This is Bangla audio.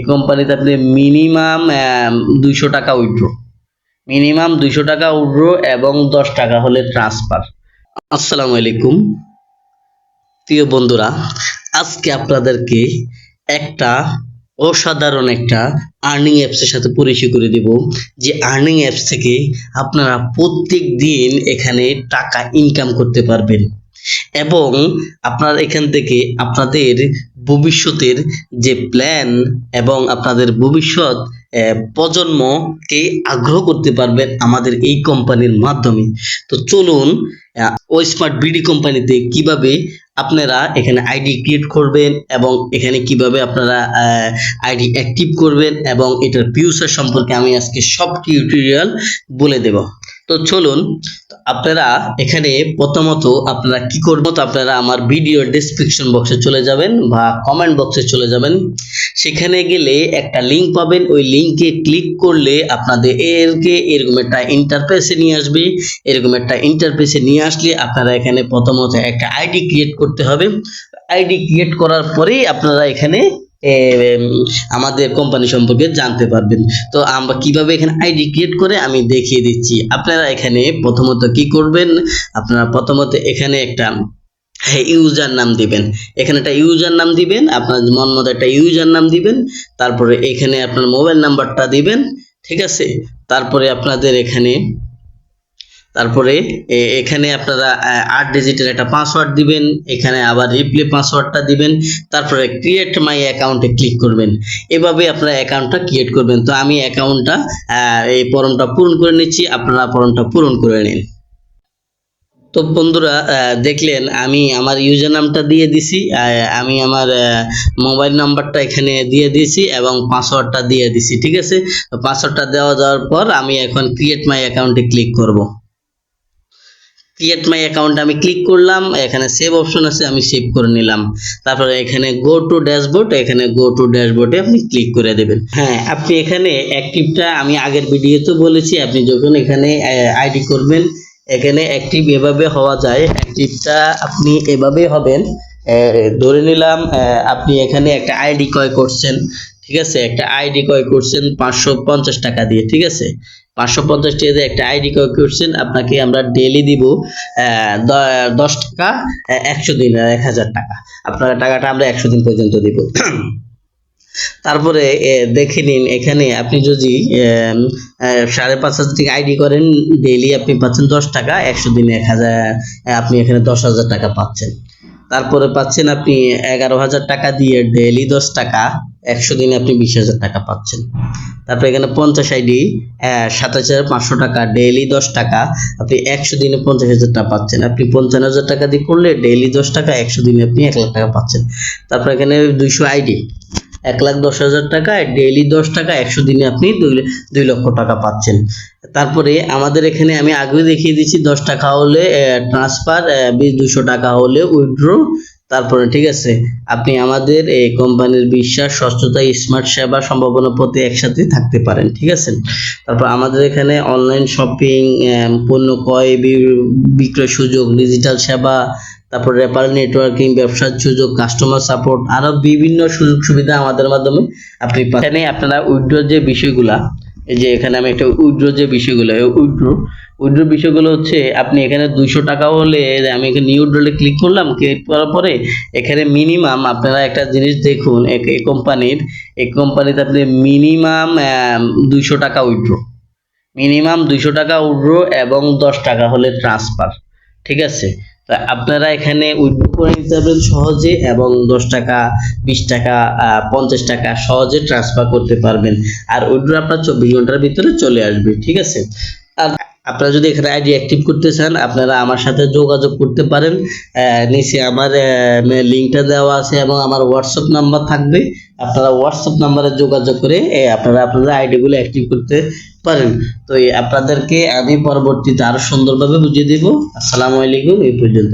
এই কোম্পানিতে আপনি মিনিমাম 200 টাকা উইথড্র, মিনিমাম 200 টাকা উইথড্র এবং 10 টাকা হলে ট্রান্সফার। আসসালামু আলাইকুম প্রিয় বন্ধুরা, আজকে আপনাদেরকে একটা অসাধারণ একটা আর্নিং অ্যাপসের সাথে পরিচয় করে দেব, যে আর্নিং অ্যাপস থেকে আপনারা প্রত্যেক দিন এখানে টাকা ইনকাম করতে পারবেন এবং আপনার এখান থেকে আপনাদের ভবিষ্যতের যে প্ল্যান এবং আপনাদের ভবিষ্যৎ প্রজন্মকে আগ্রহ করতে পারবেন আমাদের এই কোম্পানির মাধ্যমে। তো চলুন স্মার্ট বিডি কোম্পানিতে কিভাবে আপনারা এখানে আইডি ক্রিয়েট করবেন এবং এখানে কিভাবে আপনারা আইডি অ্যাক্টিভ করবেন এবং এটার ফিউচার সম্পর্কে আমি আজকে সব টিউটোরিয়াল বলে দেব। তো চলুন আপনারা এখানে প্রথমত আপনারা কি করবেন, আপনারা আমার ভিডিওর ডেসক্রিপশন বক্সে চলে যাবেন বা কমেন্ট বক্সে চলে যাবেন। সেখানে গেলে একটা লিঙ্ক পাবেন, ওই লিঙ্কে ক্লিক করলে আপনাদের এরকম একটা ইন্টারফেসে নিয়ে আসবে। এরকম একটা ইন্টারফেসে নিয়ে আসলে আপনারা এখানে প্রথমত একটা আইডি ক্রিয়েট করতে হবে। আইডি ক্রিয়েট করার পরেই আপনারা এখানে আমাদের কোম্পানি সম্পর্কে জানতে পারবেন। তো আমরা কিভাবে এখানে আইডি ক্রিয়েট করে আমি দেখিয়ে দিচ্ছি। আপনারা এখানে প্রথমত কি করবেন, আপনারা প্রথমত এখানে একটা ইউজার নাম দিবেন, এখানে একটা ইউজার নাম দিবেন, আপনার মন মতো একটা ইউজার নাম দিবেন। তারপরে এখানে আপনার মোবাইল নাম্বারটা দিবেন, ঠিক আছে। তারপরে আপনাদের এখানে আপনারা 8 ডিজিটের একটা পাসওয়ার্ড দিবেন, এখানে আবার রিপ্লে পাসওয়ার্ডটা দিবেন। তারপরে ক্রিয়েট মাই অ্যাকাউন্টে ক্লিক করবেন। এভাবে আপনারা অ্যাকাউন্টটা ক্রিয়েট করবেন। তো আমি অ্যাকাউন্টটা এই ফর্মটা পূরণ করে নিচ্ছি, আপনারা ফর্মটা পূরণ করে নিন। তো বন্ধুরা দেখলেন আমি আমার ইউজার নামটা দিয়ে দিছি, আমি আমার মোবাইল নাম্বারটা এখানে দিয়ে দিয়েছি এবং পাসওয়ার্ডটা দিয়ে দিছি, ঠিক আছে। পাসওয়ার্ডটা দেওয়ার পর আমি এখন ক্রিয়েট মাই অ্যাকাউন্টে ক্লিক করব। ক্রিয়েট মাই অ্যাকাউন্ট আমি ক্লিক করলাম, এখানে সেভ অপশন আছে, আমি সেভ করে নিলাম। তারপরে এখানে গো টু ড্যাশবোর্ড, এখানে গো টু ড্যাশবোর্ডে আপনি ক্লিক করে দেবেন। হ্যাঁ, আপনি এখানে অ্যাক্টিভটা আমি আগের ভিডিওতে বলেছি, আপনি যখন এখানে আইডি করবেন এখানে অ্যাক্টিভ এভাবে হওয়া যায়। অ্যাক্টিভটা আপনি এভাবে হবেন, ধরে নিলাম আপনি এখানে একটা আইডি ক্রয় করছেন, ঠিক আছে। একটা আইডি ক্রয় করছেন 550 টাকা দিয়ে, ঠিক আছে। 550 টাকা দিয়ে একটা আইডি ক্রয় করছেন, আপনাকে আমরা ডেইলি দিব 10 টাকা 100 দিন 1000 টাকা। আপনার টাকাটা আমরা 100 দিন পর্যন্ত দিব। তারপরে দেখে নিন এখানে আপনি যদি 5,500 টাকা আইডি করেন ডেইলি আপনি পাচ্ছেন 10 টাকা, 100 দিনে 1000, আপনি এখানে 10,000 টাকা পাচ্ছেন। তারপরে পাচ্ছেন আপনি 11,000 টাকা দিয়ে ডেইলি 10 টাকা, 100 দিনে আপনি 20,000 টাকা পাচ্ছেন। তারপরে এখানে 50 আইডি 27,500 টাকা ডেইলি 10 টাকা, আপনি 100 দিনে 50,000 টাকা পাচ্ছেন। আপনি 55,000 টাকা দিয়ে করলে ডেইলি 10 টাকা, 100 দিনে আপনি 1 লাখ টাকা পাচ্ছেন। তারপর এখানে 200 আইডি 1,10,000 টাকা ডেইলি 10 টাকা, 100 দিনে আপনি 2 লক্ষ টাকা পাচ্ছেন। তারপরে আমাদের এখানে আমি আগেও দেখিয়ে দিচ্ছি 10 টাকা হলে ট্রান্সফার, 200 টাকা হলে উইথড্র। তারপরে ঠিক আছে, আপনি আমাদের এই কোম্পানির বিশ্বাস, স্বচ্ছতা, স্মার্ট সেবা, সম্ভাবনা প্রতি একসাথে থাকতে পারেন, ঠিক আছে। তারপর আমাদের এখানে অনলাইন শপিং, পণ্য ক্রয় বিক্রয় সুযোগ, ডিজিটাল সেবা, তারপর রেফারেল নেটওয়ার্কিং, ব্যবসার সুযোগ, কাস্টমার সাপোর্ট, আরো বিভিন্ন সুযোগ সুবিধা আমাদের মাধ্যমে আপনি পাচ্ছেন। এখানে আপনারা উইথড্র যে বিষয়গুলা, এই যে এখানে আমি একটা উইথড্র যে বিষয়গুলো, উইথড্র বিষয়গুলো হচ্ছে আপনি এখানে 200 টাকা হলে আমি এখানে নিউ উইথড্রলে ক্লিক করলাম। ক্লিক করার পরে এখানে মিনিমাম আপনারা একটা জিনিস দেখুন, এই কোম্পানিতে আপনি মিনিমাম 200 টাকা উইথড্র, মিনিমাম 200 টাকা উইথড্র এবং 10 টাকা হলে ট্রান্সফার, ঠিক আছে। আপনারা এখানে উইথড্র করে নিতে পারবেন সহজে এবং 10 টাকা 20 টাকা 50 টাকা সহজে ট্রান্সফার করতে পারবেন। আর উইথড্র আপনার 24 ঘন্টার ভিতরে চলে আসবে, ঠিক আছে। আর আপনারা যদি এখানে আইডি অ্যাক্টিভ করতে চান আপনারা আমার সাথে যোগাযোগ করতে পারেন। নিচে আমার লিঙ্কটা দেওয়া আছে এবং আমার হোয়াটসঅ্যাপ নাম্বার থাকবে। আপনারা হোয়াটসঅ্যাপ নাম্বারে যোগাযোগ করে আপনারা আপনাদের আইডিগুলো অ্যাক্টিভ করতে পারেন। তো আপনাদেরকে আমি পরবর্তীতে আরো সুন্দরভাবে বুঝিয়ে দেব। আসসালামু আলাইকুম, এই পর্যন্ত।